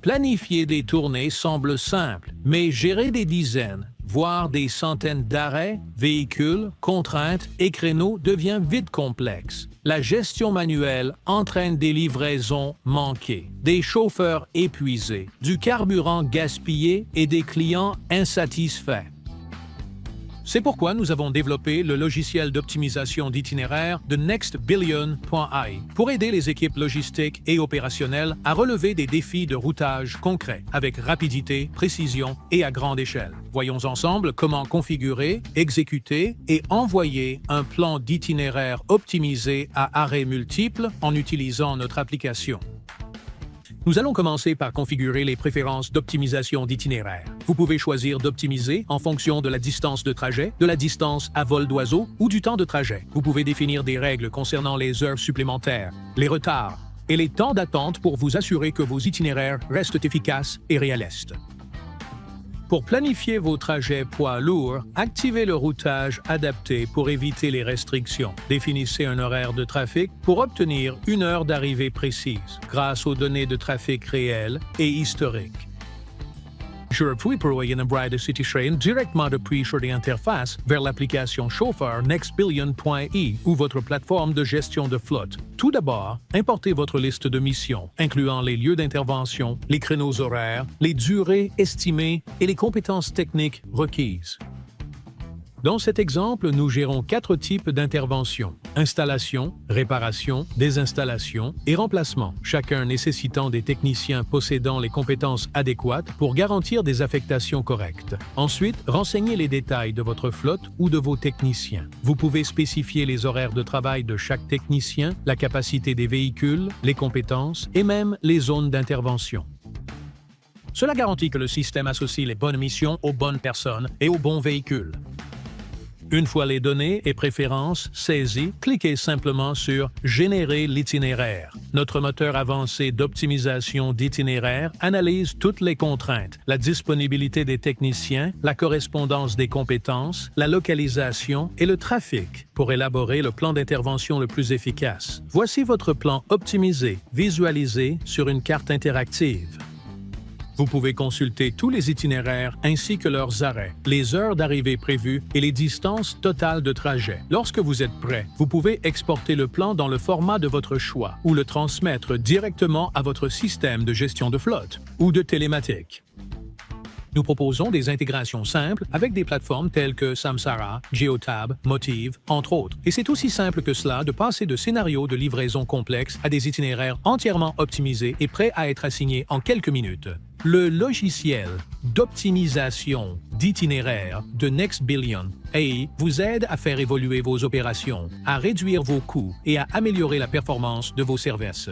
Planifier des tournées semble simple, mais gérer des dizaines, voire des centaines d'arrêts, véhicules, contraintes et créneaux devient vite complexe. La gestion manuelle entraîne des livraisons manquées, des chauffeurs épuisés, du carburant gaspillé et des clients insatisfaits. C'est pourquoi nous avons développé le logiciel d'optimisation d'itinéraire de NextBillion.ai pour aider les équipes logistiques et opérationnelles à relever des défis de routage concrets avec rapidité, précision et à grande échelle. Voyons ensemble comment configurer, exécuter et envoyer un plan d'itinéraire optimisé à arrêts multiples en utilisant notre application. Nous allons commencer par configurer les préférences d'optimisation d'itinéraire. Vous pouvez choisir d'optimiser en fonction de la distance de trajet, de la distance à vol d'oiseau ou du temps de trajet. Vous pouvez définir des règles concernant les heures supplémentaires, les retards et les temps d'attente pour vous assurer que vos itinéraires restent efficaces et réalistes. Pour planifier vos trajets poids lourds, activez le routage adapté pour éviter les restrictions. Définissez un horaire de trafic pour obtenir une heure d'arrivée précise grâce aux données de trafic réelles et historiques. Je puis prévoir un bride de City Train directement depuis sur l'interface vers l'application chauffeur NextBillion.ai ou votre plateforme de gestion de flotte. Tout d'abord, importez votre liste de missions, incluant les lieux d'intervention, les créneaux horaires, les durées estimées et les compétences techniques requises. Dans cet exemple, nous gérons 4 types d'interventions: installation, réparation, désinstallation et remplacement, chacun nécessitant des techniciens possédant les compétences adéquates pour garantir des affectations correctes. Ensuite, renseignez les détails de votre flotte ou de vos techniciens. Vous pouvez spécifier les horaires de travail de chaque technicien, la capacité des véhicules, les compétences et même les zones d'intervention. Cela garantit que le système associe les bonnes missions aux bonnes personnes et aux bons véhicules. Une fois les données et préférences saisies, cliquez simplement sur « Générer l'itinéraire ». Notre moteur avancé d'optimisation d'itinéraire analyse toutes les contraintes, la disponibilité des techniciens, la correspondance des compétences, la localisation et le trafic pour élaborer le plan d'intervention le plus efficace. Voici votre plan optimisé, visualisé sur une carte interactive. Vous pouvez consulter tous les itinéraires ainsi que leurs arrêts, les heures d'arrivée prévues et les distances totales de trajet. Lorsque vous êtes prêt, vous pouvez exporter le plan dans le format de votre choix ou le transmettre directement à votre système de gestion de flotte ou de télématique. Nous proposons des intégrations simples avec des plateformes telles que Samsara, Geotab, Motive, entre autres. Et c'est aussi simple que cela de passer de scénarios de livraison complexes à des itinéraires entièrement optimisés et prêts à être assignés en quelques minutes. Le logiciel d'optimisation d'itinéraire de NextBillion.ai vous aide à faire évoluer vos opérations, à réduire vos coûts et à améliorer la performance de vos services.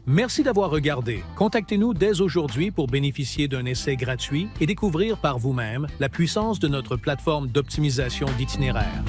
Merci d'avoir regardé. Contactez-nous dès aujourd'hui pour bénéficier d'un essai gratuit et découvrir par vous-même la puissance de notre plateforme d'optimisation d'itinéraire.